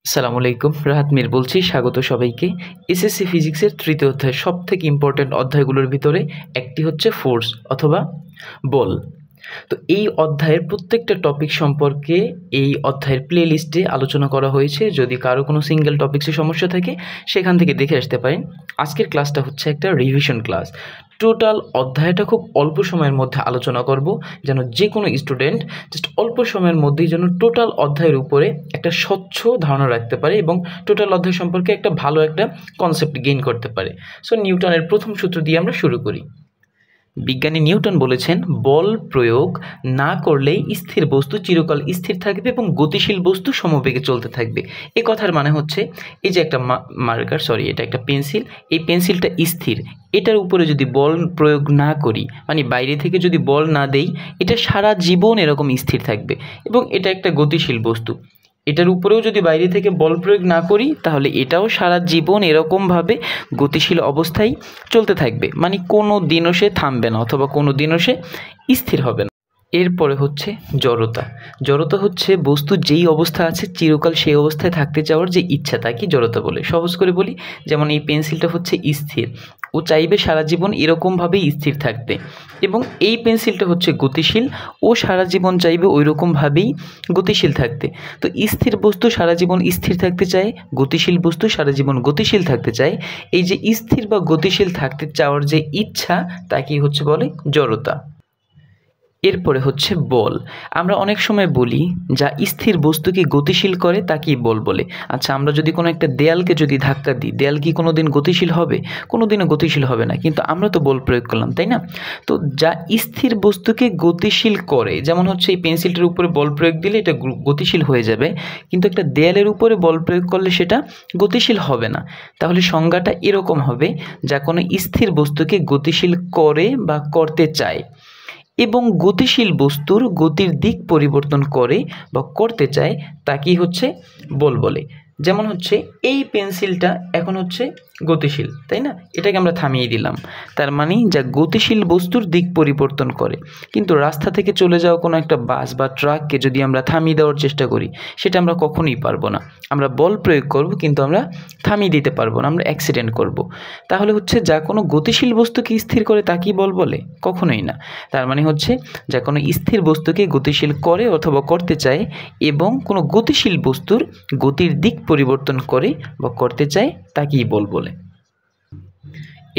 আসসালামু আলাইকুম, রাহাত মির বলছি। স্বাগত সবাইকে। এসএসসি ফিজিক্সের তৃতীয় অধ্যায় সবথেকে ইম্পর্ট্যান্ট অধ্যায়গুলোর ভিতরে একটি হচ্ছে ফোর্স অথবা বল। তো এই অধ্যায়ের প্রত্যেকটা টপিক সম্পর্কে এই অধ্যায়ের প্লে লিস্টে আলোচনা করা হয়েছে। যদি কারো কোনো সিঙ্গেল টপিক্সে সমস্যা থাকে সেখান থেকে দেখে আসতে পারেন। আজকের ক্লাসটা হচ্ছে একটা রিভিশন ক্লাস। টোটাল অধ্যায়টা খুব অল্প সময়ের মধ্যে আলোচনা করব, যেন যে কোনো স্টুডেন্ট জাস্ট অল্প সময়ের মধ্যেই যেন টোটাল অধ্যায়ের উপরে একটা স্বচ্ছ ধারণা রাখতে পারে এবং টোটাল অধ্যায় সম্পর্কে একটা ভালো একটা কনসেপ্ট গেইন করতে পারে। সো নিউটনের প্রথম সূত্র দিয়ে আমরা শুরু করি। বিজ্ঞানী নিউটন বলেছেন, বল প্রয়োগ না করলেই স্থির বস্তু চিরকাল স্থির থাকবে এবং গতিশীল বস্তু সমবেগে চলতে থাকবে। এ কথার মানে হচ্ছে, এই যে একটা এটা একটা পেন্সিল, এই পেন্সিলটা স্থির, এটার উপরে যদি বল প্রয়োগ না করি, মানে বাইরে থেকে যদি বল না দেই, এটা সারা জীবন এরকম স্থির থাকবে এবং এটা একটা গতিশীল বস্তু। এটার উপরেও যদি বাইরে থেকে বল প্রয়োগ না করি, তাহলে এটাও সারা জীবন এরকমভাবে গতিশীল অবস্থায় চলতে থাকবে, মানে কোনো দিনও সে থামবে না অথবা কোনো দিনও সে স্থির হবে না। এরপরে হচ্ছে জড়তা। জড়তা হচ্ছে বস্তু যেই অবস্থা আছে চিরকাল সেই অবস্থায় থাকতে চাওয়ার যে ইচ্ছা, তাকে জড়তা বলে। সহজ করে বলি, যেমন এই পেন্সিলটা হচ্ছে স্থির, ও চাইবে সারা জীবন এরকমভাবেই স্থির থাকতে, এবং এই পেন্সিলটা হচ্ছে গতিশীল, ও সারা জীবন চাইবে ওই রকমভাবেই গতিশীল থাকতে। তো স্থির বস্তু সারা জীবন স্থির থাকতে চায়, গতিশীল বস্তু সারা জীবন গতিশীল থাকতে চায়। এই যে স্থির বা গতিশীল থাকতে চাওয়ার যে ইচ্ছা, তাকেই হচ্ছে বলে জড়তা। এরপরে হচ্ছে বল। আমরা অনেক সময় বলি যা স্থির বস্তুকে গতিশীল করে তাকেই বল বলে। আচ্ছা, আমরা যদি কোনো একটা দেয়ালকে যদি ধাক্কা দিই, দেয়াল কি কোনো দিন গতিশীল হবে? কোনো দিনও গতিশীল হবে না, কিন্তু আমরা তো বল প্রয়োগ করলাম, তাই না? তো যা স্থির বস্তুকে গতিশীল করে, যেমন হচ্ছে এই পেন্সিলটার উপরে বল প্রয়োগ দিলে এটা গতিশীল হয়ে যাবে, কিন্তু একটা দেয়ালের উপরে বল প্রয়োগ করলে সেটা গতিশীল হবে না। তাহলে সংজ্ঞাটা এরকম হবে, যা কোনো স্থির বস্তুকে গতিশীল করে বা করতে চায় এবং গতিশীল বস্তুর গতির দিক পরিবর্তন করে বা করতে চায়, তাকেই হচ্ছে বল বলে। যেমন হচ্ছে এই পেন্সিলটা এখন হচ্ছে গতিশীল, তাই না? এটাকে আমরা থামিয়ে দিলাম, তার মানে যা গতিশীল বস্তুর দিক পরিবর্তন করে। কিন্তু রাস্তা থেকে চলে যাওয়া কোনো একটা বাস বা ট্রাককে যদি আমরা থামিয়ে দেওয়ার চেষ্টা করি, সেটা আমরা কখনোই পারবো না। আমরা বল প্রয়োগ করব, কিন্তু আমরা থামিয়ে দিতে পারবো না, আমরা অ্যাক্সিডেন্ট করব। তাহলে হচ্ছে যা কোনো গতিশীল বস্তুকে স্থির করে তাকেই বল বলে? কখনোই না। তার মানে হচ্ছে যা কোনো স্থির বস্তুকে গতিশীল করে অথবা করতে চায় এবং কোনো গতিশীল বস্তুর গতির দিক পরিবর্তন করে বা করতে চায়, তাকেই বল বলে।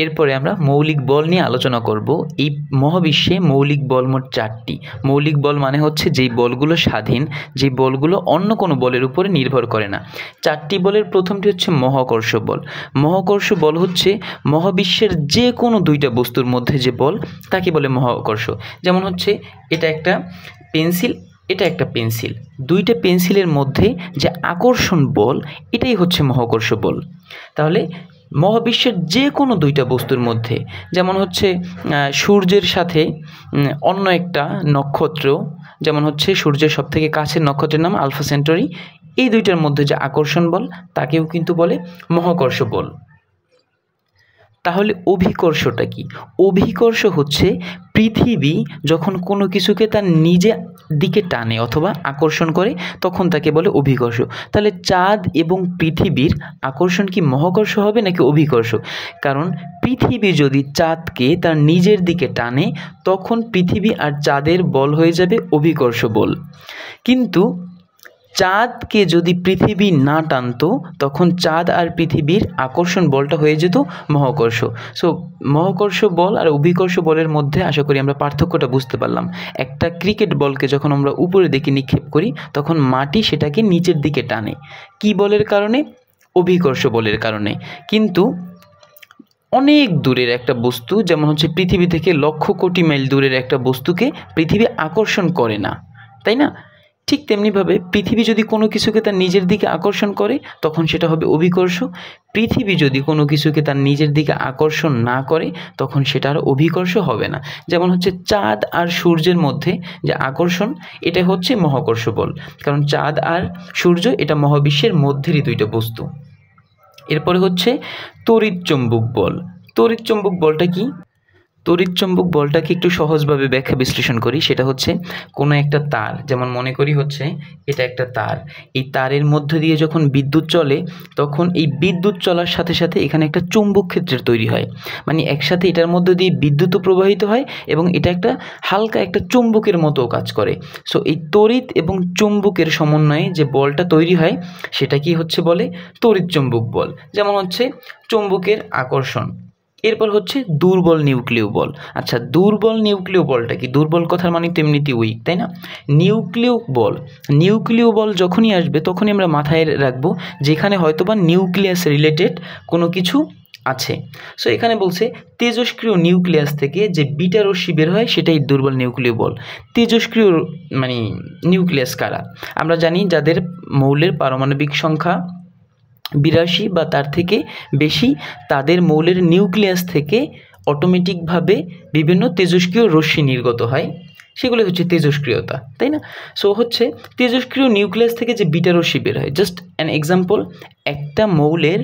এরপরে আমরা মৌলিক বল নিয়ে আলোচনা করব। এই মহাবিশ্বে মৌলিক বল মোট 4টি। মৌলিক বল মানে হচ্ছে যেই বলগুলো স্বাধীন, যেই বলগুলো অন্য কোনো বলের উপরে নির্ভর করে না। 4টি বলের প্রথমটি হচ্ছে মহাকর্ষ বল। মহাকর্ষ বল হচ্ছে মহাবিশ্বের যে কোনো 2টা বস্তুর মধ্যে যে বল, তাকে বলে মহাকর্ষ। যেমন হচ্ছে এটা একটা পেন্সিল, এটা একটা পেন্সিল, 2টা পেন্সিলের মধ্যে যে আকর্ষণ বল, এটাই হচ্ছে মহাকর্ষ বল। তাহলে মহাবিশ্বের যে কোনো 2টা বস্তুর মধ্যে, যেমন হচ্ছে সূর্যের সাথে অন্য একটা নক্ষত্র, যেমন হচ্ছে সূর্যের সবথেকে কাছের নক্ষত্রের নাম আলফা সেন্টারি, এই 2টার মধ্যে যে আকর্ষণ বল, তাকেও কিন্তু বলে মহাকর্ষ বল। তাহলে অভিকর্ষটা কি? অভিকর্ষ হচ্ছে পৃথিবী যখন কোনো কিছুকে তার নিজে দিকে টানে অথবা আকর্ষণ করে, তখন তাকে বলে অভিকর্ষ। তাহলে চাঁদ এবং পৃথিবীর আকর্ষণ কি মহাকর্ষ হবে নাকি অভিকর্ষ? কারণ পৃথিবী যদি চাঁদকে তার নিজের দিকে টানে, তখন পৃথিবী আর চাঁদের বল হয়ে যাবে অভিকর্ষ বল। কিন্তু চাঁদকে যদি পৃথিবী না টানতো, তখন চাঁদ আর পৃথিবীর আকর্ষণ বলটা হয়ে যেত মহাকর্ষ। সো মহাকর্ষ বল আর অভিকর্ষ বলের মধ্যে আশা করি আমরা পার্থক্যটা বুঝতে পারলাম। একটা ক্রিকেট বলকে যখন আমরা উপরের দিকে নিক্ষেপ করি, তখন মাটি সেটাকে নিচের দিকে টানে। কি বলের কারণে? অভিকর্ষ বলের কারণে। কিন্তু অনেক দূরের একটা বস্তু, যেমন হচ্ছে পৃথিবী থেকে লক্ষ কোটি মাইল দূরের একটা বস্তুকে পৃথিবী আকর্ষণ করে না, তাই না? ঠিক তেমনিভাবে পৃথিবী যদি কোনো কিছুকে তার নিজের দিকে আকর্ষণ করে, তখন সেটা হবে অভিকর্ষ। পৃথিবী যদি কোনো কিছুকে তার নিজের দিকে আকর্ষণ না করে, তখন সেটা আর অভিকর্ষ হবে না। যেমন হচ্ছে চাঁদ আর সূর্যের মধ্যে যে আকর্ষণ, এটা হচ্ছে মহাকর্ষ বল, কারণ চাঁদ আর সূর্য এটা মহাবিশ্বের মধ্যেরই 2টা বস্তু। এরপরে হচ্ছে তড়িৎ চৌম্বক বল। তড়িৎ চৌম্বক বলটা কি? তড়িৎচুম্বক বলটাকে একটু সহজভাবে ব্যাখ্যা বিশ্লেষণ করি। সেটা হচ্ছে কোনো একটা তার, যেমন মনে করি হচ্ছে এটা একটা তার, এই তারের মধ্য দিয়ে যখন বিদ্যুৎ চলে তখন এই বিদ্যুৎ চলার সাথে সাথে এখানে একটা চুম্বক ক্ষেত্রের তৈরি হয়, মানে একসাথে এটার মধ্য দিয়ে বিদ্যুৎও প্রবাহিত হয় এবং এটা একটা হালকা একটা চুম্বকের মতো কাজ করে। সো এই তড়িৎ এবং চুম্বকের সমন্বয়ে যে বলটা তৈরি হয় সেটা কি হচ্ছে বলে তড়িৎচুম্বক বল। যেমন হচ্ছে চুম্বকের আকর্ষণ। এরপর হচ্ছে দুর্বল নিউক্লিয় বল। আচ্ছা, দুর্বল নিউক্লিয় বলটা কি? দুর্বল কথার মানে তো এমনিতে উইক, তাই না? নিউক্লিয় বল যখনই আসবে তখনই আমরা মাথায় রাখবো যেখানে হয়তোবা নিউক্লিয়াস রিলেটেড কোনো কিছু আছে। সো এখানে বলছে তেজস্ক্রিয় নিউক্লিয়াস থেকে যে বিটা রশ্মি বের হয় সেটাই দুর্বল নিউক্লিয় বল। তেজস্ক্রিয় মানে নিউক্লিয়াস কারা? আমরা জানি যাদের মৌলের পারমাণবিক সংখ্যা 82 বা তার থেকে বেশি, তাদের মৌলের নিউক্লিয়াস থেকে অটোমেটিকভাবে বিভিন্ন তেজস্ক্রিয় রশ্মি নির্গত হয়, সেগুলো হচ্ছে তেজস্ক্রিয়তা, তাই না? সো হচ্ছে তেজস্ক্রিয় নিউক্লিয়াস থেকে যে বিটা রশ্মি বের হয়, জাস্ট অ্যান এক্সাম্পল, একটা মৌলের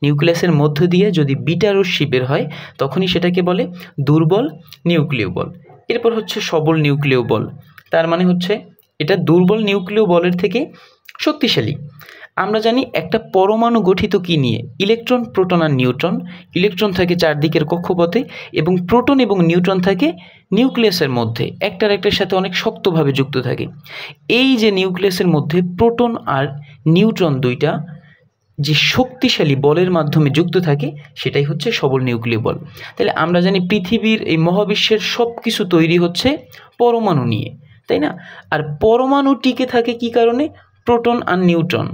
নিউক্লিয়াসের মধ্য দিয়ে যদি বিটা রশ্মি বের হয় তখনই সেটাকে বলে দুর্বল নিউক্লিয় বল। এরপর হচ্ছে সবল নিউক্লিয় বল। তার মানে হচ্ছে এটা দুর্বল নিউক্লিয় বলের থেকে শক্তিশালী। আমরা জানি একটা পরমাণু গঠিত কি নিয়ে? ইলেকট্রন, প্রোটন আর নিউট্রন। ইলেকট্রন থাকে চারদিকের কক্ষপথে এবং প্রোটন এবং নিউট্রন থাকে নিউক্লিয়াসের মধ্যে, একটার একটার সাথে অনেক শক্তভাবে যুক্ত থাকে। এই যে নিউক্লিয়াসের মধ্যে প্রোটন আর নিউট্রন দুইটা যে শক্তিশালী বলের মাধ্যমে যুক্ত থাকে সেটাই হচ্ছে সবল নিউক্লিয় বল। তাহলে আমরা জানি পৃথিবীর এই মহাবিশ্বের সব কিছু তৈরি হচ্ছে পরমাণু নিয়ে, তাই না? আর পরমাণু টিকে থাকে কি কারণে? প্রোটন আর নিউট্রন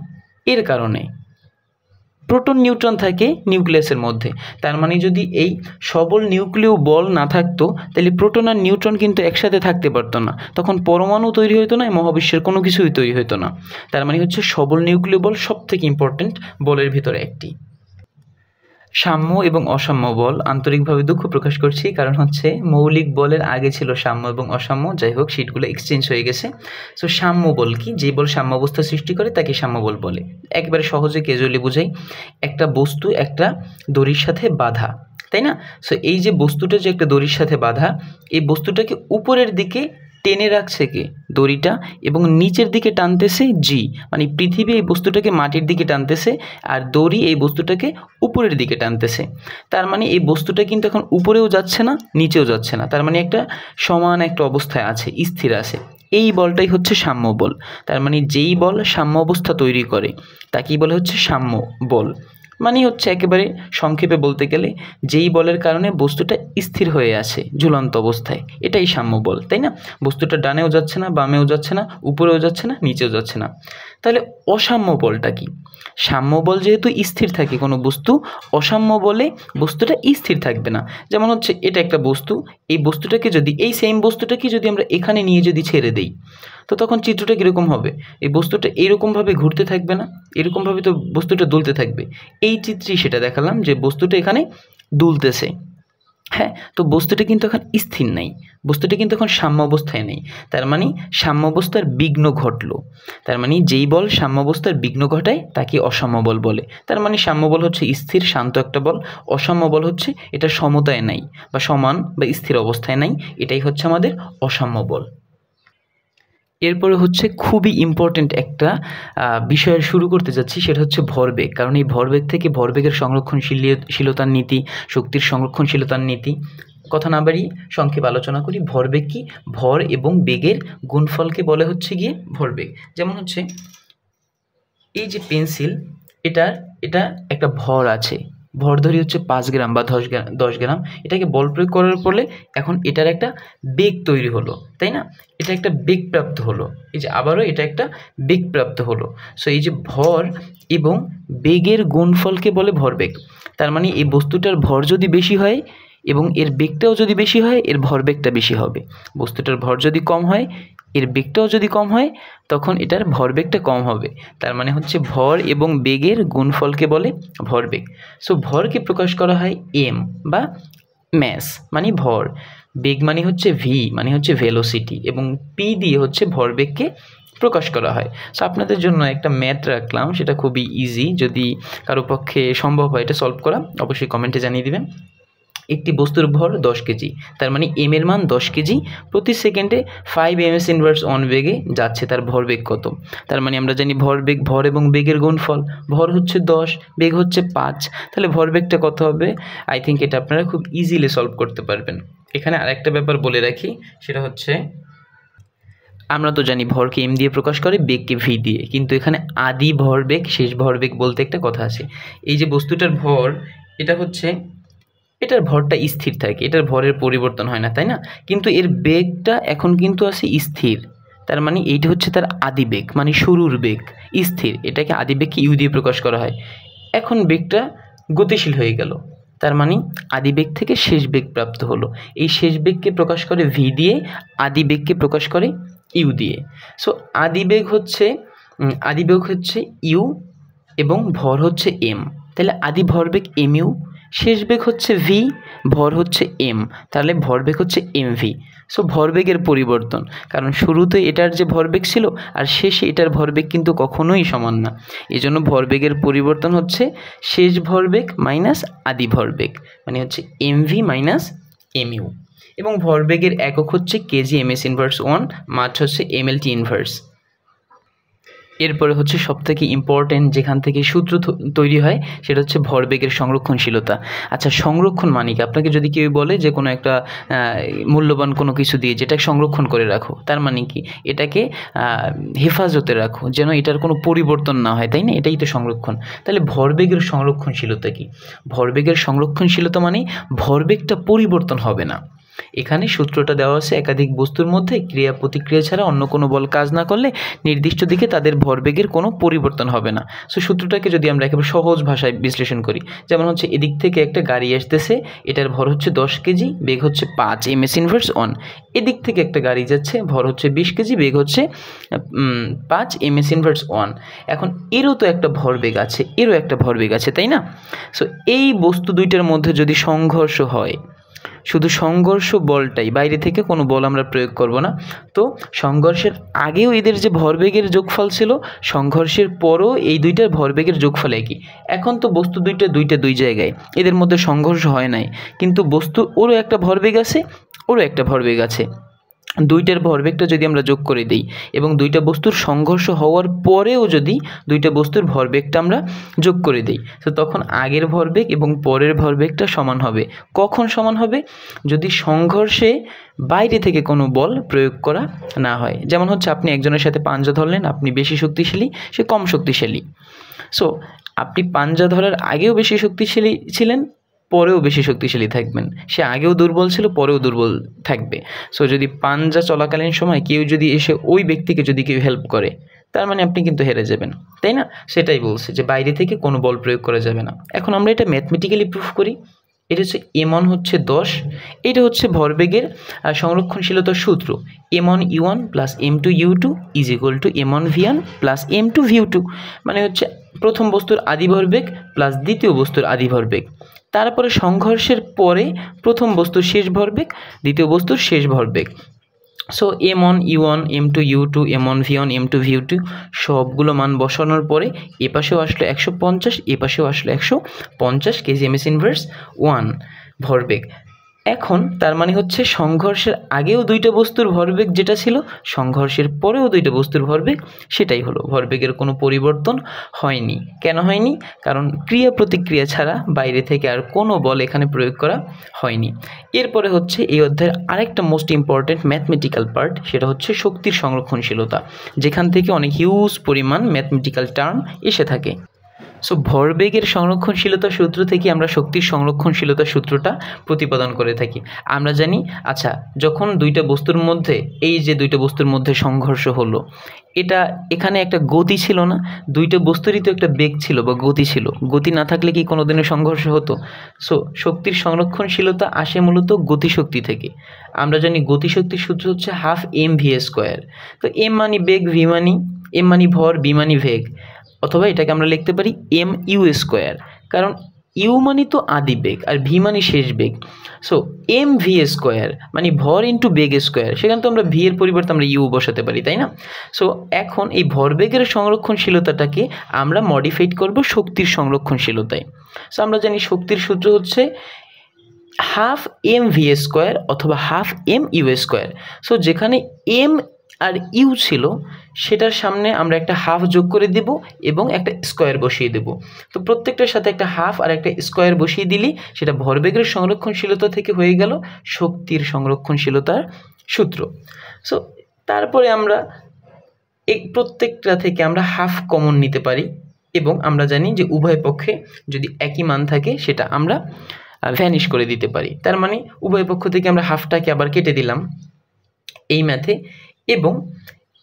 এর কারণে। প্রোটন নিউট্রন থাকে নিউক্লিয়াসের মধ্যে। তার মানে যদি এই সবল নিউক্লিয় বল না থাকতো তাহলে প্রোটন আর নিউট্রন কিন্তু একসাথে থাকতে পারতো না, তখন পরমাণু তৈরি হতো না, মহাবিশ্বের কোনো কিছুই তৈরি হতো না। তার মানে হচ্ছে সবল নিউক্লিয় বল সবথেকে ইম্পর্টেন্ট বলের ভিতরে একটি। সাম্য এবং অসাম্য বল। আন্তরিকভাবে দুঃখ প্রকাশ করছি, কারণ হচ্ছে মৌলিক বলের আগে ছিল সাম্য এবং অসাম্য। যাই হোক, শীটগুলো এক্সচেঞ্জ হয়ে গেছে। সো সাম্য বল কি? যে বল সাম্য অবস্থা সৃষ্টি করে তাকে সাম্য বল বলে। একেবারে সহজে ক্যাজুয়ালি বুঝাই, একটা বস্তু একটা দড়ির সাথে বাঁধা, তাই না? সো এই যে বস্তুটা যে একটা দড়ির সাথে বাঁধা, এই বস্তুটাকে উপরের দিকে টেনে রাখছে কে? দড়িটা, এবং নিচের দিকে টানতেছে জি, মানে পৃথিবী এই বস্তুটাকে মাটির দিকে টানতেছে আর দড়ি এই বস্তুটাকে উপরের দিকে টানতেছে। তার মানে এই বস্তুটা কিন্তু এখন উপরেও যাচ্ছে না, নিচেও যাচ্ছে না, তার মানে একটা সমান একটা অবস্থায় আছে, স্থির আছে। এই বলটাই হচ্ছে সাম্য বল। তার মানে যেই বল সাম্য অবস্থা তৈরি করে তাকেই বলে হচ্ছে সাম্য বল। মানে হচ্ছে একেবারে সংক্ষেপে বলতে গেলে যেই বলের কারণে বস্তুটা স্থির হয়ে আছে ঝুলন্ত অবস্থায়, এটাই সাম্য বল, তাই না? বস্তুটা ডানেও যাচ্ছে না, বামেও যাচ্ছে না, উপরেও যাচ্ছে না, নিচেও যাচ্ছে না। তাহলে অসাম্য বলটা কি? সাম্য বল যেহেতু স্থির থাকে কোনো বস্তু, অসাম্য বলে বস্তুটা স্থির থাকবে না। যেমন হচ্ছে এটা একটা বস্তু, এই বস্তুটাকে যদি, এই সেম বস্তুটাকে যদি আমরা এখানে নিয়ে যদি ছেড়ে দেই তো তখন চিত্রটা কীরকম হবে? এই বস্তুটা এরকমভাবে ঘুরতে থাকবে না, এরকমভাবে তো বস্তুটা দুলতে থাকবে। এই চিত্রেই সেটা দেখালাম যে বস্তুটা এখানে দুলতেছে। হ্যাঁ, তো বস্তুটা কিন্তু এখন স্থির নেই, বস্তুটা কিন্তু এখন সাম্য অবস্থায় নেই। তার মানে সাম্য অবস্থার বিঘ্ন ঘটলো। তার মানে যেই বল সাম্য অবস্থার বিঘ্ন ঘটায় তাকে অসাম্য বল বলে। তার মানে সাম্য বল হচ্ছে স্থির শান্ত একটা বল, অসাম্য বল হচ্ছে এটা সমতায় নাই বা সমান বা স্থির অবস্থায় নাই, এটাই হচ্ছে আমাদের অসাম্য বল। এরপরে হচ্ছে খুবই ইম্পর্টেন্ট একটা বিষয় শুরু করতে যাচ্ছি, সেটা হচ্ছে ভরবেগ। কারণ এই ভরবেগ থেকে ভরবেগের সংরক্ষণশীলতার নীতি, শক্তির সংরক্ষণশীলতার নীতি, কথা না বাড়িয়ে সংক্ষেপে আলোচনা করি। ভরবেগ কি? ভর এবং বেগের গুণফলকে বলে হচ্ছে গিয়ে ভরবেগ। যেমন হচ্ছে এই যে পেন্সিল, এটা একটা ভর আছে, ভর ধরি হচ্ছে 5 গ্রাম বা 10 গ্রাম। এটাকে বল প্রয়োগ করার ফলে এখন এটার একটা বেগ তৈরি হলো, তাই না? এটা একটা বেগ প্রাপ্ত হলো, এই যে আবারও এটা একটা বেগ প্রাপ্ত হলো। সো এই যে ভর এবং বেগের গুণফলকে বলে ভরবেগ। তার মানে এই বস্তুটার ভর যদি বেশি হয় এবং এর বেগটাও যদি বেশি হয়, এর ভরবেগটা বেশি হবে। বস্তুটার ভর যদি কম হয়, এর বেগটাও যদি কম হয়, তখন এটার ভরবেগটা কম হবে। তার মানে হচ্ছে ভর এবং বেগের গুণফলকে বলে ভরবেগ। সো ভরকে প্রকাশ করা হয় এম বা ম্যাস মানে ভর, বেগ মানে হচ্ছে ভি মানে হচ্ছে ভেলোসিটি, এবং পি দিয়ে হচ্ছে ভরবেগকে প্রকাশ করা হয়। সো আপনাদের জন্য একটা ম্যাথ রাখলাম, সেটা খুবই ইজি, যদি কারো পক্ষে সম্ভব হয় এটা সলভ করা অবশ্যই কমেন্টে জানিয়ে দিবেন। একটি বস্তুর ভর 10 কেজি, তার মানে m এর মান 10 কেজি, প্রতি সেকেন্ডে 5 ms ইনভার্স 1 বেগে যাচ্ছে, তার ভরবেগ কত? তার মানে আমরা জানি ভর এবং বেগের গুণফল, ভর হচ্ছে 10, বেগ হচ্ছে 5, তাহলে ভরবেগটা কত হবে? আই থিঙ্ক এটা আপনারা খুব ইজিলি সলভ করতে পারবেন। এখানে আরেকটা ব্যাপার বলে রাখি, সেটা হচ্ছে আমরা তো জানি ভরকে m দিয়ে প্রকাশ করে, বেগকে v দিয়ে, কিন্তু এখানে আদি ভরবেগ শেষ ভরবেগ বলতে একটা কথা আছে। এই যে বস্তুটার ভর, এটা হচ্ছে, এটার ভরটা স্থির থাকে, এটার ভরের পরিবর্তন হয় না, তাই না? কিন্তু এর বেগটা এখন কিন্তু আছে স্থির, তার মানে এইটা হচ্ছে তার আদি বেগ, মানে শুরুর বেগ স্থির, এটাকে আদি বেগকে ইউ দিয়ে প্রকাশ করা হয়। এখন বেগটা গতিশীল হয়ে গেল, তার মানে আদি বেগ থেকে শেষ বেগ প্রাপ্ত হলো। এই শেষ বেগকে প্রকাশ করে ভি দিয়ে, আদি বেগকে প্রকাশ করে ইউ দিয়ে। সো আদি বেগ হচ্ছে ইউ এবং ভর হচ্ছে এম, তাহলে আদি ভরবেগ এম ইউ, শেষ বেগ হচ্ছে ভি, ভর হচ্ছে এম, তাহলে ভরবেগ হচ্ছে এম ভি। সো ভরবেগের পরিবর্তন, কারণ শুরুতে এটার যে ভরবেগ ছিল আর শেষে এটার ভরবেগ কিন্তু কখনোই সমান না, এই জন্য ভরবেগের পরিবর্তন হচ্ছে শেষ ভরবেগ মাইনাস আদি ভরবেগ, মানে হচ্ছে M V minus M U. এবং ভরবেগের একক হচ্ছে কেজি ms ইনভার্স 1, মাস হচ্ছে mlt ইনভার্স। এরপরে হচ্ছে সবথেকে ইম্পর্টেন্ট যেখান থেকে সূত্র তৈরি হয়, সেটা হচ্ছে ভরবেগের সংরক্ষণশীলতা। আচ্ছা, সংরক্ষণ মানে কি? আপনাকে যদি কেউ বলে যে কোনো একটা মূল্যবান কোনো কিছু দিয়ে যেটা সংরক্ষণ করে রাখো, তার মানে কি? এটাকে হেফাজতে রাখো, যেন এটার কোনো পরিবর্তন না হয়, তাই না? এটাই তো সংরক্ষণ। তাহলে ভরবেগের সংরক্ষণশীলতা কি? ভরবেগের সংরক্ষণশীলতা মানে ভরবেগটা পরিবর্তন হবে না। এখানে সূত্রটা দেওয়া আছে, একাধিক বস্তুর মধ্যে ক্রিয়া প্রতিক্রিয়া ছাড়া অন্য কোনো বল কাজ না করলে নির্দিষ্ট দিকে তাদের ভরবেগের কোনো পরিবর্তন হবে না। সো সূত্রটাকে যদি আমরা একেবারে সহজ ভাষায় বিশ্লেষণ করি, যেমন হচ্ছে এদিক থেকে একটা গাড়ি আসতেছে, এটার ভর হচ্ছে 10 কেজি, বেগ হচ্ছে 5 ms ইনভার্স 1। এদিক থেকে একটা গাড়ি যাচ্ছে, ভর হচ্ছে 20 কেজি, বেগ হচ্ছে 5 ms ইনভার্স 1। এখন এরও তো একটা ভরবেগ আছে, এরও একটা ভরবেগ আছে, তাই না? সো এই বস্তু দুইটার মধ্যে যদি সংঘর্ষ হয়, শুধু সংঘর্ষ বলটাই, বাইরে থেকে কোনো বল আমরা প্রয়োগ করব না, তো সংঘর্ষের আগেও এদের যে ভরবেগের যোগফল ছিল, সংঘর্ষের পরও এই দুইটার ভরবেগের যোগফল একই। এখন তো বস্তু দুইটা দুই জায়গায়, এদের মধ্যে সংঘর্ষ হয় নাই, কিন্তু বস্তু ওরও একটা ভরবেগ আছে, ওরও একটা ভরবেগ আছে, দুইটার ভরবেগটা যদি আমরা যোগ করে দিই এবং দুইটা বস্তুর সংঘর্ষ হওয়ার পরেও যদি দুইটা বস্তুর ভরবেগটা আমরা যোগ করে দিই, তো তখন আগের ভরবেগ এবং পরের ভরবেগটা সমান হবে। কখন সমান হবে? যদি সংঘর্ষে বাইরে থেকে কোনো বল প্রয়োগ করা না হয়। যেমন হচ্ছে আপনি একজনের সাথে পাঞ্জা ধরলেন, আপনি বেশি শক্তিশালী, সে কম শক্তিশালী। সো আপনি পাঞ্জা ধরার আগেও বেশি শক্তিশালী ছিলেন, পরেও বেশি শক্তিশালী থাকবেন, সে আগেও দুর্বল ছিল, পরেও দুর্বল থাকবে। সো যদি পাঞ্জা চলাকালীন সময় কেউ যদি এসে ওই ব্যক্তিকে যদি কেউ হেল্প করে, তার মানে আপনি কিন্তু হেরে যাবেন, তাই না? সেটাই বলছে যে বাইরে থেকে কোনো বল প্রয়োগ করা যাবে না। এখন আমরা এটা ম্যাথমেটিক্যালি প্রুফ করি। এটা হচ্ছে m1 হচ্ছে 10, এটা হচ্ছে ভরবেগের সংরক্ষণশীলতার সূত্র, m1 u1 plus m2 u2 is equal to m1 v1 plus m2 v2, মানে হচ্ছে প্রথম বস্তুর আদি ভরবেগ প্লাস দ্বিতীয় বস্তুর আদি ভরবেগ, তারপরে সংঘর্ষের পরে প্রথম বস্তুর শেষ ভরবেগ, দ্বিতীয় বস্তুর শেষ ভরবেগ। So m1 u1 m2 u2 m1 v1 m2 v2 সবগুলো মান বসানোর পরে এ পাশেও আসলো 150, এ পাশেও আসলো 150 কেজি ms ইনভার্স 1 ভরবেগ। এখন তার মানে হচ্ছে সংঘর্ষের আগেও দুইটা বস্তুর ভরবেগ যেটা ছিল, সংঘর্ষের পরেও দুইটা বস্তুর ভরবেগ সেটাই হলো, ভরবেগের কোনো পরিবর্তন হয়নি। কেন হয়নি? কারণ ক্রিয়া প্রতিক্রিয়া ছাড়া বাইরে থেকে আর কোনো বল এখানে প্রয়োগ করা হয়নি। এরপরে হচ্ছে এই অধ্যায়ের আরেকটা মোস্ট ইম্পর্টেন্ট ম্যাথমেটিক্যাল পার্ট, সেটা হচ্ছে শক্তির সংরক্ষণশীলতা, যেখান থেকে অনেক হিউজ পরিমাণ ম্যাথমেটিক্যাল টার্ম এসে থাকে। সো ভরবেগের সংরক্ষণশীলতা সূত্র থেকে আমরা শক্তির সংরক্ষণশীলতা সূত্রটা প্রতিপাদন করে থাকি। আমরা জানি, আচ্ছা, যখন দুইটা বস্তুর মধ্যে, এই যে দুইটা বস্তুর মধ্যে সংঘর্ষ হলো, এটা এখানে একটা গতি ছিল না, দুইটা বস্তুরই তো একটা বেগ ছিল বা গতি ছিল, গতি না থাকলে কি কোনোদিনও সংঘর্ষ হতো? সো শক্তির সংরক্ষণশীলতা আসে মূলত গতিশক্তি থেকে। আমরা জানি গতিশক্তির সূত্র হচ্ছে হাফ mv²। তো m মানে বেগ, v মানে m মানে ভর, b মানে বেগ, অথবা এটাকে আমরা লিখতে পারি mu², কারণ ইউ মানে তো আদি বেগ আর ভি মানে শেষ বেগ। সো mv² মানে ভর ইন্টু বেগ স্কোয়ার, সেখানে তো আমরা ভি এর পরিবর্তে আমরা ইউ বসাতে পারি, তাই না? সো এখন এই ভরবেগের সংরক্ষণশীলতাটাকে আমরা মডিফাইড করব শক্তির সংরক্ষণশীলতায়। সো আমরা জানি শক্তির সূত্র হচ্ছে হাফ এম ভি স্কোয়ার অথবা half M U square. So যেখানে এম আর ইউ ছিল সেটার সামনে আমরা একটা হাফ যোগ করে দেব এবং একটা স্কোয়ার বসিয়ে দেব। তো প্রত্যেকটার সাথে একটা হাফ আর একটা স্কোয়ার বসিয়ে দিলেই সেটা ভরবেগের সংরক্ষণশীলতা থেকে হয়ে গেল শক্তির সংরক্ষণশীলতার সূত্র। সো তারপরে আমরা এই প্রত্যেকটা থেকে আমরা হাফ কমন নিতে পারি এবং আমরা জানি যে উভয় পক্ষে যদি একই মান থাকে সেটা আমরা ভ্যানিশ করে দিতে পারি। তার মানে উভয় পক্ষ থেকে আমরা হাফটাকে আবার কেটে দিলাম এই ম্যাথে এবং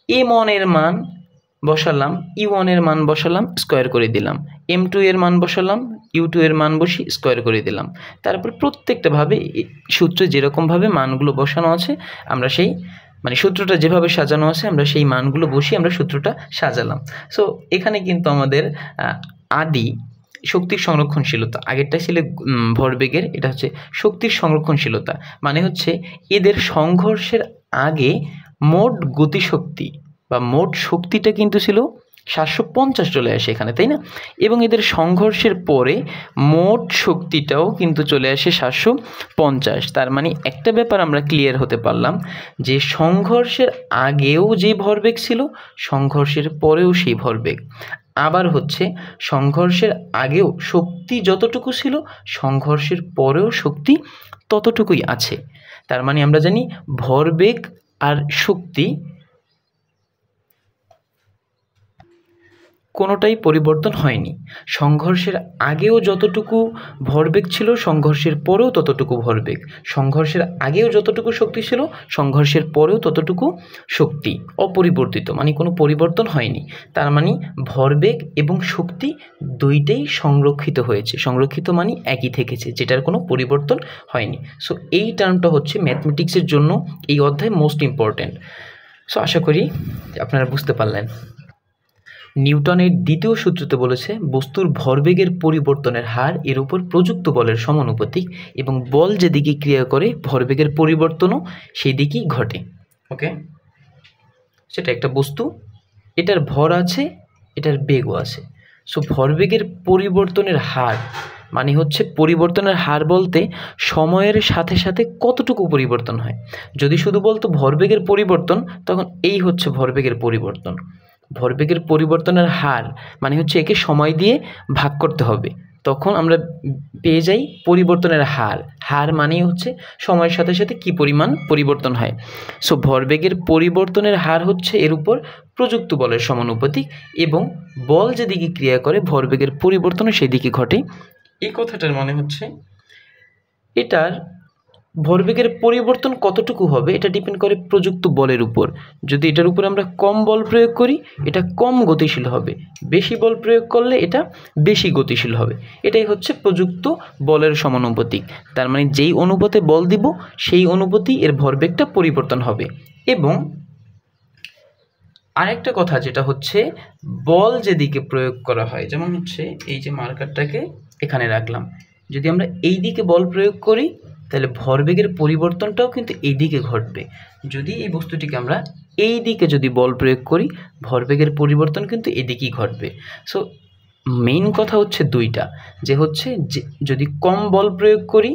m1 এর মান বসালাম, u1 এর মান বসালাম, স্কোয়ার করে দিলাম, m2 এর মান বসালাম, u2 এর মান বসি স্কোয়ার করে দিলাম। তারপর প্রত্যেকটাভাবে সূত্রে যেরকমভাবে মানগুলো বসানো আছে আমরা সেই মানে সূত্রটা যেভাবে সাজানো আছে আমরা সেই মানগুলো বসিয়ে আমরা সূত্রটা সাজালাম। সো এখানে কিন্তু আমাদের আদি শক্তির সংরক্ষণশীলতা, আগেরটা ছিল ভরবেগের, এটা হচ্ছে শক্তির সংরক্ষণশীলতা, মানে হচ্ছে এদের সংঘর্ষের আগে মোট গতিশক্তি বা মোট শক্তিটা কিন্তু ছিল 750 চলে আসে এখানে, তাই না? এবং এদের সংঘর্ষের পরে মোট শক্তিটাও কিন্তু চলে আসে 750। তার মানে একটা ব্যাপার আমরা ক্লিয়ার হতে পারলাম যে সংঘর্ষের আগেও যে ভরবেগ ছিল সংঘর্ষের পরেও সেই ভরবেগ, আবার হচ্ছে সংঘর্ষের আগেও শক্তি যতটুকু ছিল সংঘর্ষের পরেও শক্তি ততটুকুই আছে। তার মানে আমরা জানি ভরবেগ আর শক্তি কোনোটাই পরিবর্তন হয়নি। সংঘর্ষের আগেও যতটুকু ভরবেগ ছিল সংঘর্ষের পরেও ততটুকু ভরবেগ, সংঘর্ষের আগেও যতটুকু শক্তি ছিল সংঘর্ষের পরেও ততটুকু শক্তি অপরিবর্তিত, মানে কোনো পরিবর্তন হয়নি। তার মানে ভরবেগ এবং শক্তি দুইটাই সংরক্ষিত হয়েছে, সংরক্ষিত মানে একই থেকেছে, যেটার কোনো পরিবর্তন হয়নি। সো এই টার্মটা হচ্ছে ম্যাথমেটিক্সের জন্য এই অধ্যায় মোস্ট ইম্পর্ট্যান্ট। সো আশা করি আপনারা বুঝতে পারলেন। নিউটনের দ্বিতীয় সূত্রতে বলেছে বস্তুর ভরবেগের পরিবর্তনের হার এর উপর প্রযুক্ত বলের সমানুপাতিক এবং বল যেদিকে ক্রিয়া করে ভরবেগের পরিবর্তনও সেই দিকেই ঘটে। ওকে, সেটা একটা বস্তু, এটার ভর আছে, এটার বেগও আছে। সো ভরবেগের পরিবর্তনের হার মানে হচ্ছে পরিবর্তনের হার বলতে সময়ের সাথে সাথে কতটুকু পরিবর্তন হয়। যদি শুধু বলতো ভরবেগের পরিবর্তন তখন এই হচ্ছে ভরবেগের পরিবর্তন। ভরবেগের পরিবর্তনের হার মানে হচ্ছে একে সময় দিয়ে ভাগ করতে হবে, তখন আমরা পেয়ে যাই পরিবর্তনের হার। হার মানেই হচ্ছে সময়ের সাথে সাথে কি পরিমাণ পরিবর্তন হয়। সো ভরবেগের পরিবর্তনের হার হচ্ছে এর উপর প্রযুক্ত বলের সমানুপাতিক এবং বল যেদিকে ক্রিয়া করে ভরবেগের পরিবর্তনও সেই দিকে ঘটে। এই কথাটার মানে হচ্ছে এটার ভরবেগের পরিবর্তন কতটুকু হবে এটা ডিপেন্ড করে প্রযুক্ত বলের উপর। যদি এটার উপর আমরা কম বল প্রয়োগ করি এটা কম গতিশীল হবে, বেশি বল প্রয়োগ করলে এটা বেশি গতিশীল হবে। এটাই হচ্ছে প্রযুক্ত বলের সমানুপাতিক। তার মানে যেই অনুপাতে বল দিব সেই অনুপাতে এর ভরবেগটা পরিবর্তন হবে। এবং আরেকটা কথা যেটা হচ্ছে বল যেদিকে প্রয়োগ করা হয়, যেমন হচ্ছে এই যে মার্কারটাকে এখানে রাখলাম, যদি আমরা এই দিকে বল প্রয়োগ করি তাহলে ভরবেগের পরিবর্তনটাও কিন্তু এই দিকে ঘটবে। যদি এই বস্তুটিকে আমরা এই দিকে যদি বল প্রয়োগ করি ভরবেগের পরিবর্তন কিন্তু এদিকেই ঘটবে। সো মেইন কথা হচ্ছে দুইটা, যে হচ্ছে যে যদি কম বল প্রয়োগ করি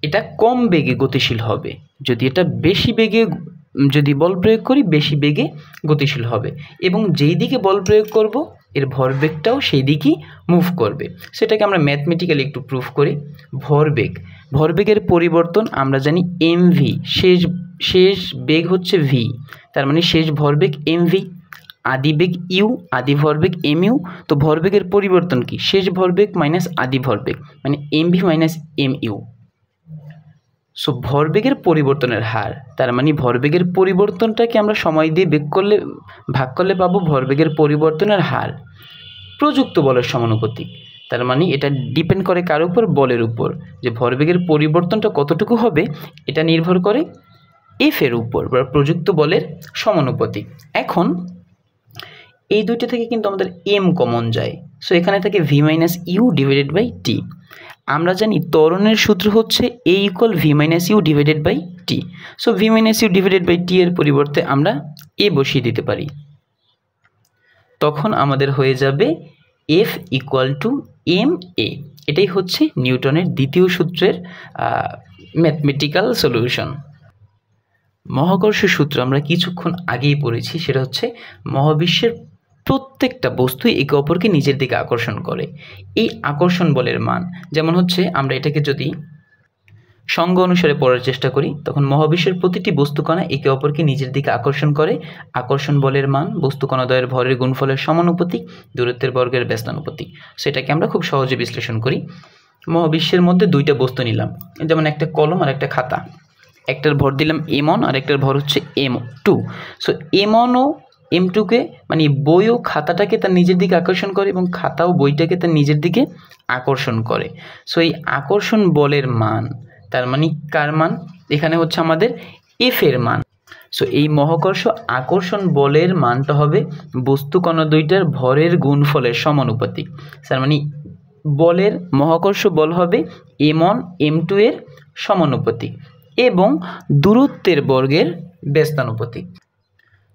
এটা কম বেগে গতিশীল হবে, যদি এটা বেশি বেগে যদি বল প্রয়োগ করি বেশি বেগে গতিশীল হবে, এবং যেই দিকে বল প্রয়োগ করব এর ভরবেগটাও সেই দিকেই মুভ করবে। সেটাকে আমরা ম্যাথমেটিক্যালি একটু প্রুফ করি। ভরবেগের পরিবর্তন আমরা জানি এমভি, শেষ বেগ হচ্ছে ভি, তার মানে শেষ ভরবেগ এমভি, আদি বেগ ইউ, আদি ভরবেগ এম ইউ। তো ভরবেগের পরিবর্তন কি? শেষ ভরবেগ মাইনাস আদি ভরবেগ মানে MV minus M U. So ভরবেগের পরিবর্তনের হার, তার মানে ভরবেগের পরিবর্তনটাকে আমরা সময় দিয়ে ভাগ করলে পাবো ভরবেগের পরিবর্তনের হার প্রযুক্ত বলের সমানুপাতিক। তার মানে এটা ডিপেন্ড করে কার উপর? বলের উপর। যে ভরবেগের পরিবর্তনটা কতটুকু হবে এটা নির্ভর করে এফ এর উপর বা প্রযুক্ত বলের সমানুপাতিক। এখন এই দুইটা থেকে কিন্তু আমাদের এম কমন যায়। সো এখানে থাকে v minus u divided by t. আমরা জানি ত্বরণের সূত্র হচ্ছে a equal v minus u divided by t. So v minus u divided by t এর পরিবর্তে আমরা এ বসিয়ে দিতে পারি, তখন আমাদের হয়ে যাবে F equal to M A. এটাই হচ্ছে নিউটনের দ্বিতীয় সূত্রের ম্যাথমেটিক্যাল সলিউশন। মহাকর্ষ সূত্র আমরা কিছুক্ষণ আগেই পড়েছি, সেটা হচ্ছে মহাবিশ্বের প্রত্যেকটা বস্তুই একে অপরকে নিজের দিকে আকর্ষণ করে। এই আকর্ষণ বলের মান যেমন হচ্ছে, আমরা এটাকে যদি সংজ্ঞা অনুসারে পড়ার চেষ্টা করি, তখন মহাবিশ্বের প্রতিটি বস্তুকণা একে অপরকে নিজের দিকে আকর্ষণ করে। আকর্ষণ বলের মান বস্তুকণাদ্বয়ের ভরের গুণফলের সমানুপাতিক, দূরত্বের বর্গের ব্যস্তানুপাতিক। সেটাকে আমরা খুব সহজে বিশ্লেষণ করি। মহাবিশ্বের মধ্যে দুইটা বস্তু নিলাম, যেমন একটা কলম আর একটা খাতা। একটার ভর দিলাম m1 আর একটার ভর হচ্ছে m2। সো m1 ও m2কে মানে বই ও খাতাটাকে তার নিজের দিকে আকর্ষণ করে এবং খাতা ও বইটাকে তার নিজের দিকে আকর্ষণ করে। সো এই আকর্ষণ বলের মান, তার মানে কার মান? এখানে হচ্ছে আমাদের এফ এর মান। সো এই মহাকর্ষ আকর্ষণ বলের মানটা হবে বস্তুকণা দুইটার ভরের গুণফলের সমানুপাতিক। তার মানে বলের মহাকর্ষ বল হবে m1 m2 এর সমানুপাতিক এবং দূরত্বের বর্গের ব্যস্তানুপাতিক।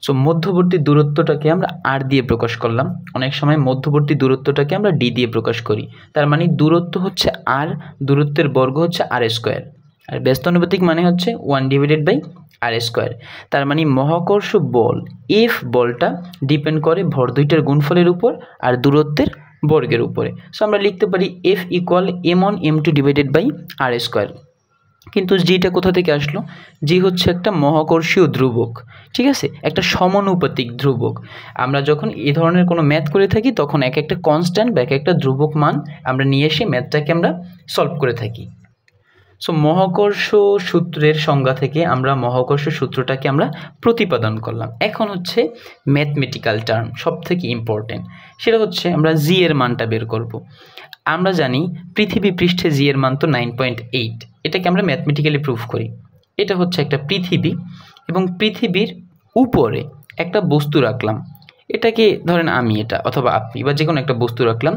সো মধ্যবর্তী দূরত্বটাকে আমরা আর দিয়ে প্রকাশ করলাম। অনেক সময় মধ্যবর্তী দূরত্বটাকে আমরা ডি দিয়ে প্রকাশ করি। তার মানে দূরত্ব হচ্ছে আর, দূরত্বের বর্গ হচ্ছে আর স্কোয়ার, আর ব্যস্তানুপাতিক মানে হচ্ছে 1/r²। তার মানে মহাকর্ষ বল এফ বলটা ডিপেন্ড করে ভর দুইটার গুণফলের উপর আর দূরত্বের বর্গের উপরে। সো আমরা লিখতে পারি F = m1 m2/r²। কিন্তু জিটা কোথা থেকে আসলো? জি হচ্ছে একটা মহাকর্ষীয় ধ্রুবক, ঠিক আছে, একটা সমানুপাতিক ধ্রুবক। আমরা যখন এই ধরনের কোনো ম্যাথ করে থাকি তখন এক একটা কনস্ট্যান্ট বা এক একটা ধ্রুবক মান আমরা নিয়ে এসে ম্যাথটাকে আমরা সলভ করে থাকি। সো মহাকর্ষ সূত্রের সংজ্ঞা থেকে আমরা মহাকর্ষ সূত্রটাকে আমরা প্রতিপাদন করলাম। এখন হচ্ছে ম্যাথমেটিক্যাল টার্ম, সব থেকে ইম্পর্টেন্ট, সেটা হচ্ছে আমরা জি এর মানটা বের করব। আমরা জানি পৃথিবী পৃষ্ঠে জি এর মান তো 9.8। এটাকে আমরা ম্যাথমেটিক্যালি প্রুফ করি। এটা হচ্ছে একটা পৃথিবী এবং পৃথিবীর উপরে একটা বস্তু রাখলাম। এটাকে ধরেন আমি, এটা অথবা আপনি বা যে কোনো একটা বস্তু রাখলাম।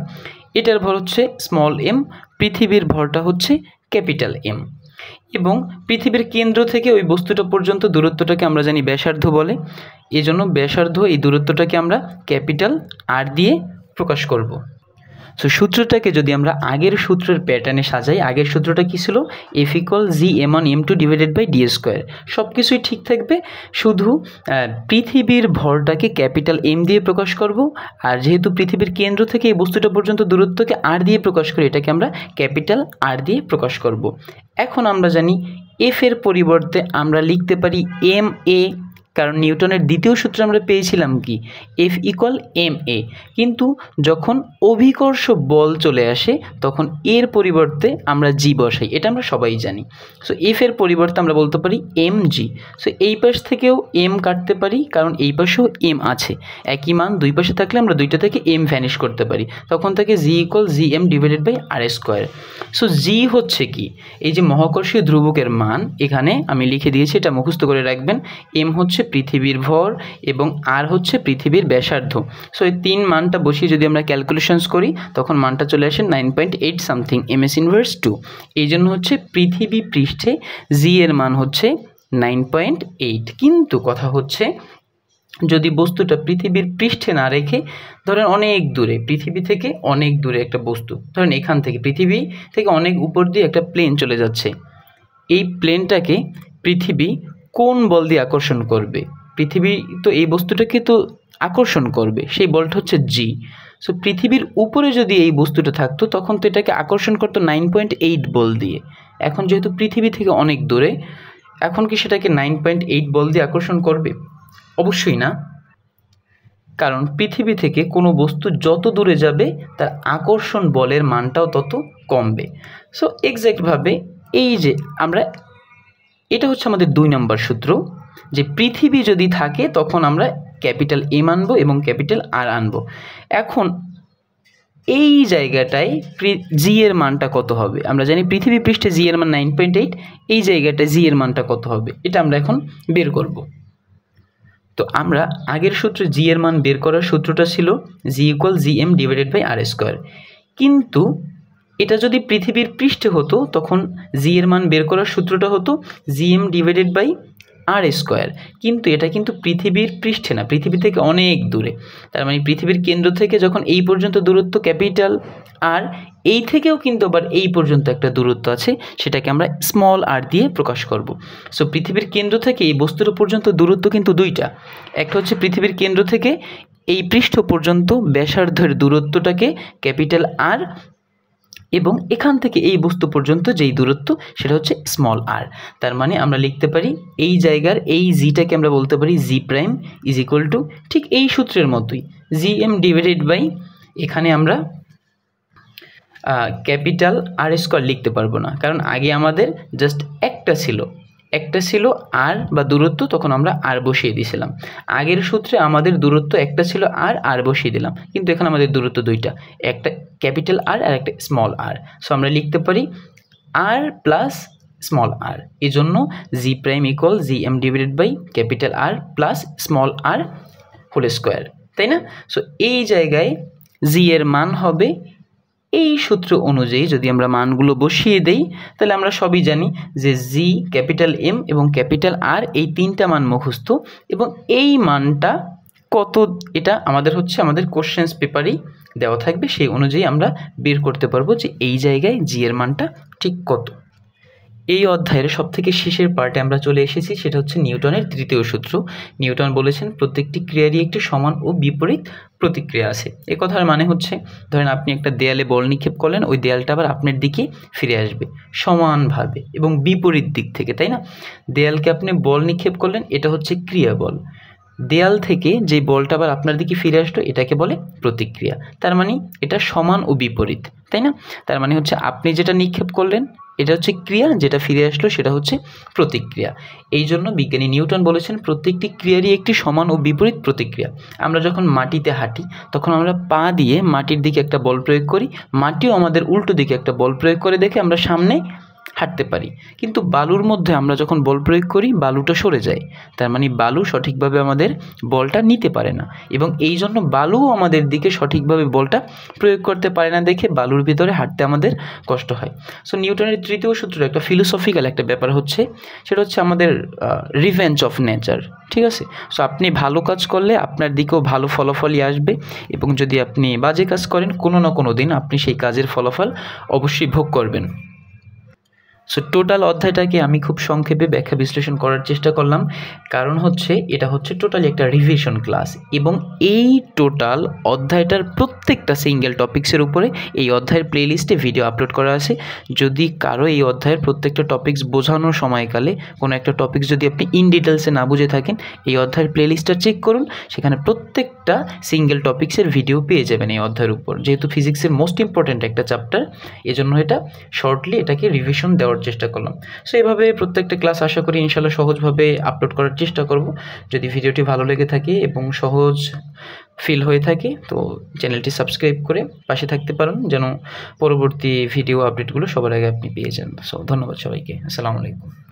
এটার ভর হচ্ছে স্মল এম, পৃথিবীর ভরটা হচ্ছে ক্যাপিটাল এম, এবং পৃথিবীর কেন্দ্র থেকে ওই বস্তুটা পর্যন্ত দূরত্বটাকে আমরা জানি ব্যাসার্ধ বলে। এই জন্য ব্যাসার্ধ এই দূরত্বটাকে আমরা ক্যাপিটাল আর দিয়ে প্রকাশ করব। সো সূত্রটাকে যদি আমরা আগের সূত্রের প্যাটার্নে সাজাই, আগের সূত্রটা কী ছিল? F = gm1 m2/d²। সব কিছুই ঠিক থাকবে, শুধু পৃথিবীর ভরটাকে ক্যাপিটাল এম দিয়ে প্রকাশ করব। আর যেহেতু পৃথিবীর কেন্দ্র থেকে এই বস্তুটা পর্যন্ত দূরত্বকে আর দিয়ে প্রকাশ করি, এটাকে আমরা ক্যাপিটাল আর দিয়ে প্রকাশ করব। এখন আমরা জানি এফ এর পরিবর্তে আমরা লিখতে পারি ma, কারণ নিউটনের দ্বিতীয় সূত্রে আমরা পেয়েছিলাম কি F = ma। কিন্তু যখন অভিকর্ষ বল চলে আসে তখন এর পরিবর্তে আমরা জি বসাই, এটা আমরা সবাই জানি। সো এফ এর পরিবর্তে আমরা বলতে পারি mg। সো এই পাশ থেকেও m কাটতে পারি, কারণ এই পাশেও m আছে। একই মান দুই পাশে থাকলে আমরা দুইটা থেকে m ভ্যানিশ করতে পারি, তখন থেকে g = gm/r²। সো জি হচ্ছে কি? এই যে মহাকর্ষীয় ধ্রুবকের মান এখানে আমি লিখে দিয়েছি, এটা মুখস্থ করে রাখবেন। m হচ্ছে পৃথিবীর ভর এবং আর হচ্ছে পৃথিবীর ব্যাসার্ধ। সো এই তিন মানটা বসিয়ে যদি আমরা ক্যালকুলেশনস করি তখন মানটা চলে আসে 9.8 সামথিং ms−2। এই জন্য হচ্ছে পৃথিবী পৃষ্ঠে জি এর মান হচ্ছে 9.8। কিন্তু কথা হচ্ছে যদি বস্তুটা পৃথিবীর পৃষ্ঠে না রেখে ধরেন অনেক দূরে, পৃথিবী থেকে অনেক দূরে একটা বস্তু, ধরেন এখান থেকে পৃথিবী থেকে অনেক উপর দিয়ে একটা প্লেন চলে যাচ্ছে, এই প্লেনটাকে পৃথিবী কোন বল দিয়ে আকর্ষণ করবে? পৃথিবী তো এই বস্তুটাকে তো আকর্ষণ করবে, সেই বলটা হচ্ছে জি। সো পৃথিবীর উপরে যদি এই বস্তুটা থাকতো তখন তো এটাকে আকর্ষণ করতো 9.8 বল দিয়ে। এখন যেহেতু পৃথিবী থেকে অনেক দূরে, এখন কি সেটাকে 9.8 বল দিয়ে আকর্ষণ করবে? অবশ্যই না, কারণ পৃথিবী থেকে কোনো বস্তু যত দূরে যাবে তার আকর্ষণ বলের মানটাও তত কমবে। সো এক্স্যাক্টভাবে এই যে আমরা, এটা হচ্ছে আমাদের 2 নম্বর সূত্র, যে পৃথিবী যদি থাকে তখন আমরা ক্যাপিটাল এম আনবো এবং ক্যাপিটাল আর আনবো। এখন এই জায়গাটায় জি এর মানটা কত হবে? আমরা জানি পৃথিবী পৃষ্ঠে জি এর মান 9.8, এই জায়গাটায় জি এর মানটা কত হবে এটা আমরা এখন বের করব। তো আমরা আগের সূত্রে জি এর মান বের করার সূত্রটা ছিল জি = gm/r²। কিন্তু এটা যদি পৃথিবীর পৃষ্ঠে হতো তখন জি এর মান বের করার সূত্রটা হতো gm/r²। আর স্কোয়ার, কিন্তু এটা কিন্তু পৃথিবীর পৃষ্ঠে না, পৃথিবী থেকে অনেক দূরে। তার মানে পৃথিবীর কেন্দ্র থেকে যখন এই পর্যন্ত দূরত্ব ক্যাপিটাল আর, এই থেকেও কিন্তু আবার এই পর্যন্ত একটা দূরত্ব আছে, সেটাকে আমরা স্মল আর দিয়ে প্রকাশ করব। সো পৃথিবীর কেন্দ্র থেকে এই বস্তুর পর্যন্ত দূরত্ব কিন্তু দুইটা, একটা হচ্ছে পৃথিবীর কেন্দ্র থেকে এই পৃষ্ঠ পর্যন্ত ব্যাসার্ধের দূরত্বটাকে ক্যাপিটাল আর, এবং এখান থেকে এই বস্তু পর্যন্ত যেই দূরত্ব সেটা হচ্ছে স্মল আর। তার মানে আমরা লিখতে পারি এই জায়গার এই জিটাকে আমরা বলতে পারি জি প্রাইম ইজ ইকুয়াল টু, ঠিক এই সূত্রের মতোই, জি এম ডিভাইডেড বাই, এখানে আমরা ক্যাপিটাল আর স্কোয়ার লিখতে পারবো না, কারণ আগে আমাদের জাস্ট একটা ছিল আর বা দূরত্ব, তখন আমরা আর বসিয়ে দিয়েছিলাম। আগের সূত্রে আমাদের দূরত্ব একটা ছিল আর বসিয়ে দিলাম, কিন্তু এখানে আমাদের দূরত্ব দুইটা, একটা ক্যাপিটাল আর আর একটা স্মল আর। সো আমরা লিখতে পারি আর প্লাস স্মল আর, এই জন্য g prime equal G M divided by capital R plus small r whole square, তাই না? সো এই জায়গায় জি এর মান হবে, এই সূত্র অনুযায়ী যদি আমরা মানগুলো বসিয়ে দেই তাহলে আমরা সবই জানি যে জি, ক্যাপিটাল এম এবং ক্যাপিটাল আর, এই তিনটা মান মুখস্থ, এবং এই মানটা কত এটা আমাদের কোশ্চেন্স পেপারেই দেওয়া থাকবে, সেই অনুযায়ী আমরা বের করতে পারবো যে এই জায়গায় জি এর মানটা ঠিক কত। এই অধ্যায়ের সবথেকে শেষের পার্টে আমরা চলে এসেছি, সেটা হচ্ছে নিউটনের তৃতীয় সূত্র। নিউটন বলেছেন প্রত্যেকটি ক্রিয়ারই একটি সমান ও বিপরীত প্রতিক্রিয়া আছে। এ কথার মানে হচ্ছে, ধরেন আপনি একটা দেয়ালে বল নিক্ষেপ করলেন, ওই দেয়ালটা আবার আপনার দিকে ফিরে আসবে সমানভাবে এবং বিপরীত দিক থেকে, তাই না? দেয়ালকে আপনি বল নিক্ষেপ করলেন, এটা হচ্ছে ক্রিয়া বল। দেয়াল থেকে যে বলটা আবার আপনার দিকে ফিরে আসলো এটাকে বলে প্রতিক্রিয়া। তার মানে এটা সমান ও বিপরীত, তাই না? তার মানে হচ্ছে আপনি যেটা নিক্ষেপ করলেন এটা হচ্ছে ক্রিয়া, যেটা ফিরে আসলো সেটা হচ্ছে প্রতিক্রিয়া। এই জন্য বিজ্ঞানী নিউটন বলেছেন প্রত্যেকটি ক্রিয়ারই একটি সমান ও বিপরীত প্রতিক্রিয়া। আমরা যখন মাটিতে হাঁটি তখন আমরা পা দিয়ে মাটির দিকে একটা বল প্রয়োগ করি, মাটিও আমাদের উল্টো দিকে একটা বল প্রয়োগ করে দেখে আমরা সামনে হাঁটতে পারি, কিন্তু বালুর মধ্যে আমরা যখন বল প্রয়োগ করি বালুটা সরে যায়। তার মানে বালু সঠিকভাবে আমাদের বলটা নিতে পারে না, এবং এই জন্য বালুও আমাদের দিকে সঠিকভাবে বলটা প্রয়োগ করতে পারে না দেখে বালুর ভিতরে হাঁটতে আমাদের কষ্ট হয়। সো নিউটনের তৃতীয় সূত্র একটা ফিলোসফিক্যাল একটা ব্যাপার হচ্ছে, সেটা হচ্ছে আমাদের রিভেঞ্জ অফ নেচার, ঠিক আছে? সো আপনি ভালো কাজ করলে আপনার দিকেও ভালো ফলাফলই আসবে, এবং যদি আপনি বাজে কাজ করেন কোনো না কোনো দিন আপনি সেই কাজের ফলাফল অবশ্যই ভোগ করবেন। সো টোটাল অধ্যায়টাকে আমি খুব সংক্ষেপে ব্যাখ্যা বিশ্লেষণ করার চেষ্টা করলাম, কারণ হচ্ছে এটা হচ্ছে টোটালি একটা রিভিশন ক্লাস, এবং এই টোটাল অধ্যায়টার প্রত্যেকটা সিঙ্গেল টপিক্সের উপরে এই অধ্যায়ের প্লেলিস্টে ভিডিও আপলোড করা আছে। যদি কারো এই অধ্যায়ের প্রত্যেকটা টপিক্স বোঝানোর সময়কালে কোনো একটা টপিক্স যদি আপনি ইন ডিটেলসে না বুঝে থাকেন, এই অধ্যায়ের প্লেলিস্টটা চেক করুন, সেখানে প্রত্যেকটা সিঙ্গেল টপিক্সের ভিডিও পেয়ে যাবেন এই অধ্যায়ের উপর। যেহেতু ফিজিক্সের মোস্ট ইম্পর্ট্যান্ট একটা চ্যাপ্টার, এজন্য এটা শর্টলি এটাকে রিভিশন দেওয়ার চেষ্টা করলাম। সো এইভাবে প্রত্যেকটা ক্লাস আশা করি ইনশাল্লাহ সহজভাবে আপলোড করার চেষ্টা করব। যদি ভিডিওটি ভালো লেগে থাকে এবং সহজ ফিল হয়ে থাকে তো চ্যানেলটি সাবস্ক্রাইব করে পাশে থাকতে পারেন, যেন পরবর্তী ভিডিও আপডেটগুলো সবার আগে আপনি পেয়ে যান। সো ধন্যবাদ সবাইকে, আসসালামু আলাইকুম।